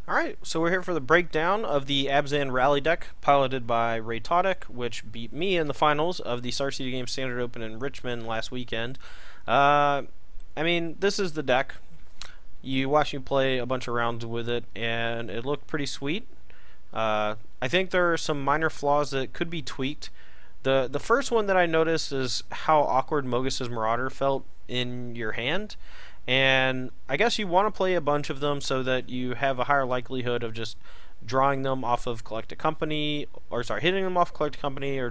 Alright, so we're here for the breakdown of the Abzan Rally deck piloted by Ray Todd, which beat me in the finals of the Star City Games Standard Open in Richmond last weekend. I mean, this is the deck. You watched me play a bunch of rounds with it, and it looked pretty sweet. I think there are some minor flaws that could be tweaked. The first one that I noticed is how awkward Mogus's Marauder felt in your hand. And I guess you want to play a bunch of them so that you have a higher likelihood of just drawing them off of Collect a Company, or sorry, hitting them off Collect a Company, or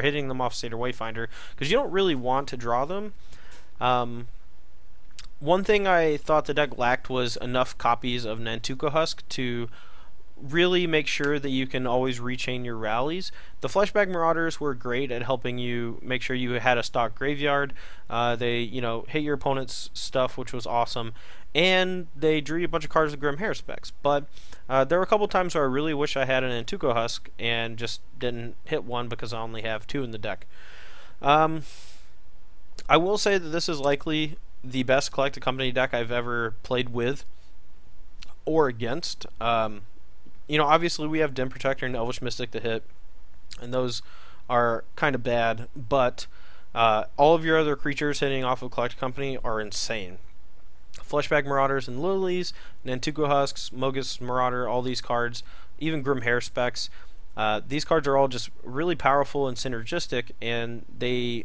hitting them off Seder Wayfinder, because you don't really want to draw them. One thing I thought the deck lacked was enough copies of Nantuko Husk to really make sure that you can always rechain your rallies. The Fleshbag Marauders were great at helping you make sure you had a stock graveyard. They, hit your opponent's stuff, which was awesome, and they drew you a bunch of cards with Grim Hair specs. But there were a couple times where I really wish I had an Nantuko Husk and just didn't hit one because I only have two in the deck. I will say that this is likely the best Collect a Company deck I've ever played with or against. Obviously we have Den Protector and Elvish Mystic to hit, and those are kind of bad, but all of your other creatures hitting off of Collect Company are insane. Fleshbag Marauders and Lilies, Nantuko Husks, Mogus Marauder, all these cards, even Grim Hair specs. These cards are all just really powerful and synergistic, and they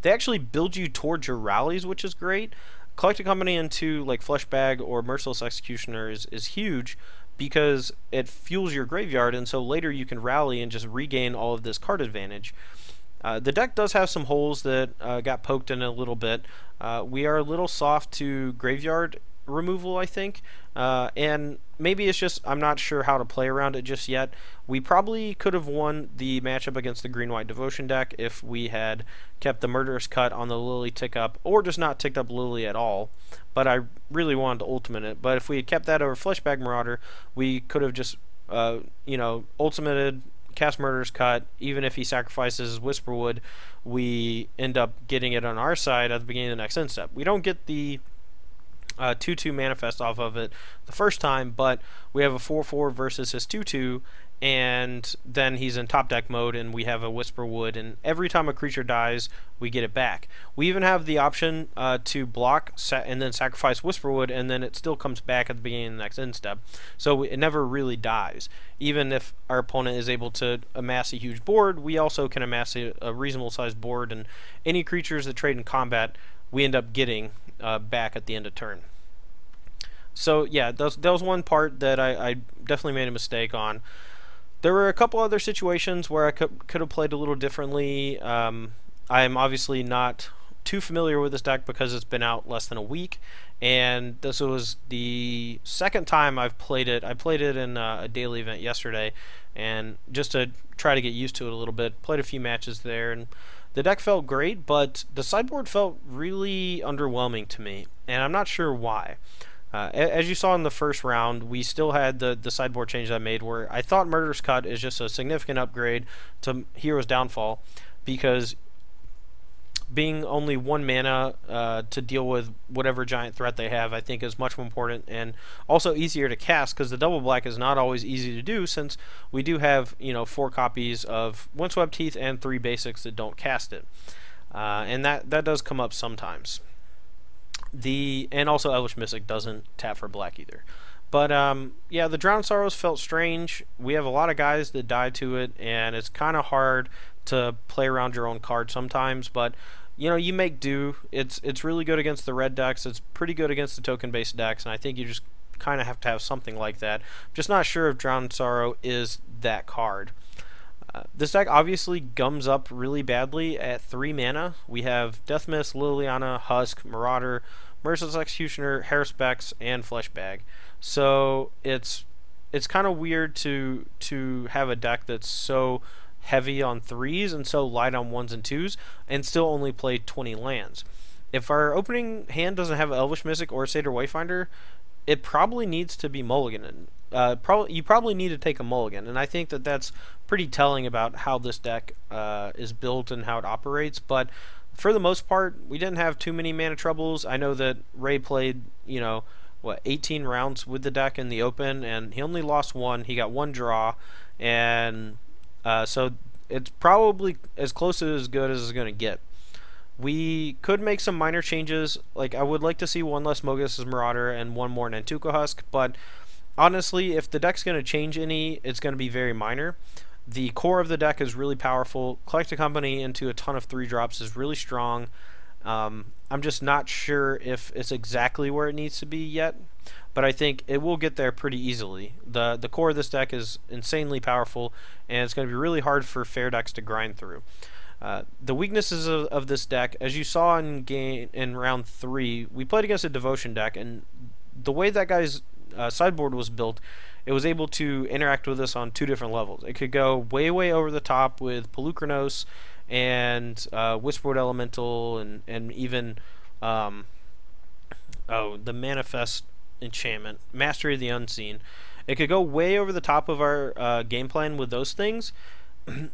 actually build you towards your rallies, which is great. Collect a Company into like Fleshbag or Merciless Executioner is huge, because it fuels your graveyard, and so later you can rally and just regain all of this card advantage. The deck does have some holes that got poked in a little bit. We are a little soft to graveyard removal, I think, and maybe it's just I'm not sure how to play around it just yet. We probably could have won the matchup against the Green-White Devotion deck if we had kept the Murderous Cut on the Lily tick up, or just not ticked up Lily at all. But I really wanted to ultimate it. But if we had kept that over Fleshbag Marauder, we could have just ultimated, cast Murderous Cut. Even if he sacrifices Whisperwood, we end up getting it on our side at the beginning of the next end step. We don't get the 2/2 manifest off of it the first time, but we have a 4/4 versus his 2/2, and then he's in top deck mode, and we have a Whisperwood, and every time a creature dies, we get it back. We even have the option to block and then sacrifice Whisperwood, and then it still comes back at the beginning of the next end step, so it never really dies. Even if our opponent is able to amass a huge board, we also can amass a reasonable sized board, and any creatures that trade in combat, we end up getting back at the end of turn. So yeah, that was one part that I definitely made a mistake on. There were a couple other situations where I could have played a little differently. I'm obviously not too familiar with this deck because it's been out less than a week, and this was the second time I've played it. I played it in a daily event yesterday, and just to try to get used to it a little bit, played a few matches there, and the deck felt great, but the sideboard felt really underwhelming to me, and I'm not sure why. As you saw in the first round, we still had the sideboard change I made, where I thought Murderous Cut is just a significant upgrade to Hero's Downfall, because being only 1 mana to deal with whatever giant threat they have, I think is much more important, and also easier to cast, because the double black is not always easy to do, since we do have 4 copies of Windswept Teeth and 3 basics that don't cast it, and that does come up sometimes. And also Elvish Mystic doesn't tap for black either. But yeah, the Drowned Sorrows felt strange. We have a lot of guys that die to it, and it's kind of hard to play around your own card sometimes, but you make do. It's really good against the red decks. It's pretty good against the token-based decks, and I think you just kind of have to have something like that. I'm just not sure if Drowned Sorrow is that card. This deck obviously gums up really badly at 3 mana. We have Death Mist, Liliana, Husk, Marauder, Merciless Executioner, Hair Specs, and Fleshbag. So it's kind of weird to have a deck that's so heavy on 3s and so light on 1s and 2s, and still only play 20 lands. If our opening hand doesn't have Elvish Mystic or Seder Wayfinder, it probably needs to be mulligan. You probably need to take a mulligan, and I think that that's pretty telling about how this deck is built and how it operates. But for the most part, we didn't have too many mana troubles. I know that Ray played, what 18 rounds with the deck in the open, and he only lost one. He got one draw, and so it's probably as close to as good as it's going to get. We could make some minor changes. Like, I would like to see one less Mogus' Marauder and one more Nantuko Husk, but honestly, if the deck's going to change any, it's going to be very minor. The core of the deck is really powerful. Collect a Company into a ton of 3-drops is really strong. I'm just not sure if it's exactly where it needs to be yet, but I think it will get there pretty easily. The core of this deck is insanely powerful, and it's going to be really hard for fair decks to grind through. The weaknesses of this deck, as you saw in round 3, we played against a Devotion deck, and the way that guy's sideboard was built, it was able to interact with us on 2 different levels. It could go way over the top with Pelucranos and Whisperwood Elemental, and even the Manifest Enchantment, Mastery of the Unseen. It could go way over the top of our game plan with those things,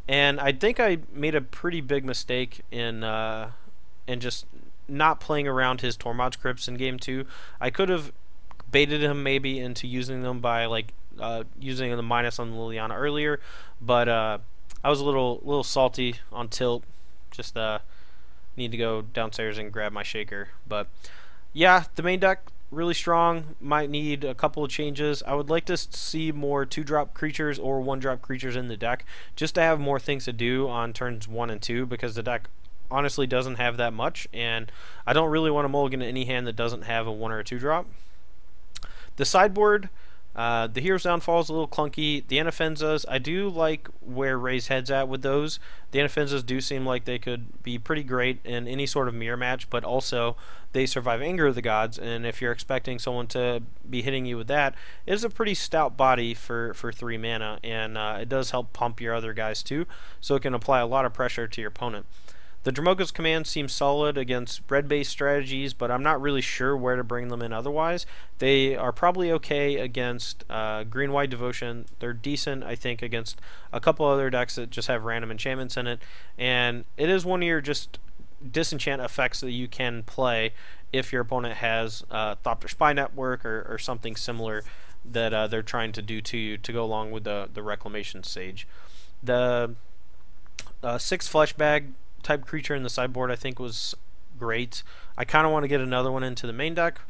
and I think I made a pretty big mistake in just not playing around his Tormod's Crypts in game 2. I could have baited him maybe into using them by using the minus on Liliana earlier, but I was a little salty on tilt. Just need to go downstairs and grab my shaker. But yeah, the main deck really strong. Might need a couple of changes. I would like to see more 2-drop creatures or 1-drop creatures in the deck, just to have more things to do on turns 1 and 2, because the deck honestly doesn't have that much, and I don't really want to mulligan any hand that doesn't have a 1 or a 2-drop. The sideboard, the Hero's Downfall is a little clunky. The Anafenzas, I do like where Ray's head's at with those. The Anafenzas do seem like they could be pretty great in any sort of mirror match, but also they survive Anger of the Gods, and if you're expecting someone to be hitting you with that, it is a pretty stout body for 3 mana, and it does help pump your other guys too, so it can apply a lot of pressure to your opponent. The Dromoka's command seems solid against red-based strategies, but I'm not really sure where to bring them in otherwise. They are probably okay against green-white Devotion. They're decent, I think, against a couple other decks that just have random enchantments in it. And it is one of your just disenchant effects that you can play if your opponent has Thopter Spy Network or something similar that they're trying to do to you to go along with the Reclamation Sage. The 6 Fleshbag type creature in the sideboard I think was great. I kind of want to get another one into the main deck.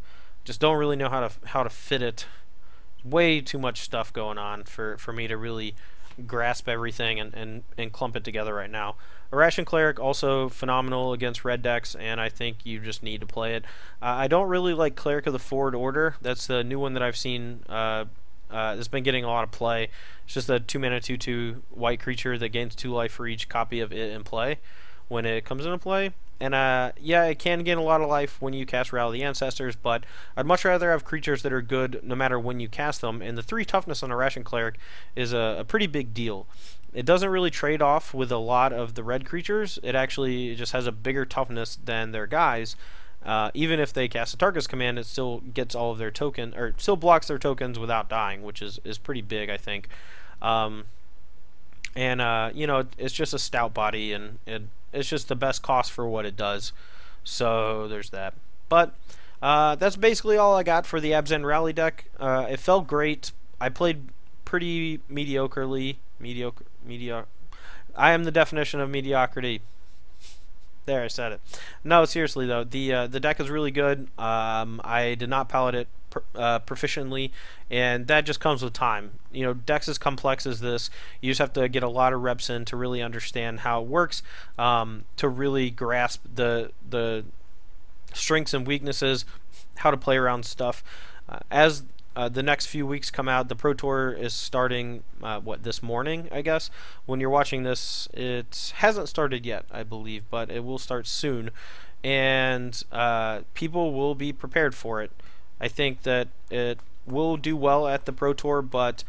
Just don't really know how to fit it. Way too much stuff going on for me to really grasp everything and clump it together right now. Irrational Cleric, also phenomenal against red decks, and I think you just need to play it. I don't really like Cleric of the Forward Order. That's the new one that I've seen that's been getting a lot of play. It's just a 2-mana 2/2 white creature that gains 2 life for each copy of it in play when it comes into play. And yeah, it can gain a lot of life when you cast Rally the Ancestors, but I'd much rather have creatures that are good no matter when you cast them, and the 3 toughness on Irrational Cleric is a pretty big deal. It doesn't really trade off with a lot of the red creatures. It actually just has a bigger toughness than their guys. Even if they cast a Tarkus command, it still gets all of their token, or still blocks their tokens without dying, which is pretty big, I think. You know, it's just a stout body, and it's just the best cost for what it does. So there's that. But that's basically all I got for the Abzan Rally deck. It felt great. I played pretty mediocrely. Mediocre. I am the definition of mediocrity. There, I said it. No, seriously though, the deck is really good. I did not pilot it proficiently, and that just comes with time. You know, decks as complex as this, you just have to get a lot of reps in to really understand how it works, to really grasp the strengths and weaknesses, how to play around stuff. As the next few weeks come out, the Pro Tour is starting this morning, I guess. When you're watching this, it hasn't started yet, I believe, but it will start soon, and people will be prepared for it. I think that it will do well at the Pro Tour, but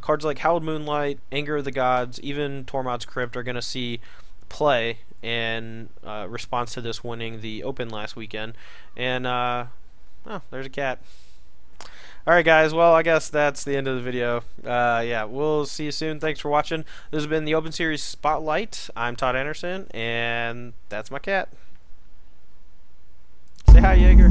cards like Howled Moonlight, Anger of the Gods, even Tormod's Crypt are going to see play in response to this winning the Open last weekend. And oh, there's a cat. Alright guys, well I guess that's the end of the video. Yeah, we'll see you soon. Thanks for watching. This has been the Open Series Spotlight. I'm Todd Anderson, and that's my cat. Say hi, Jaeger.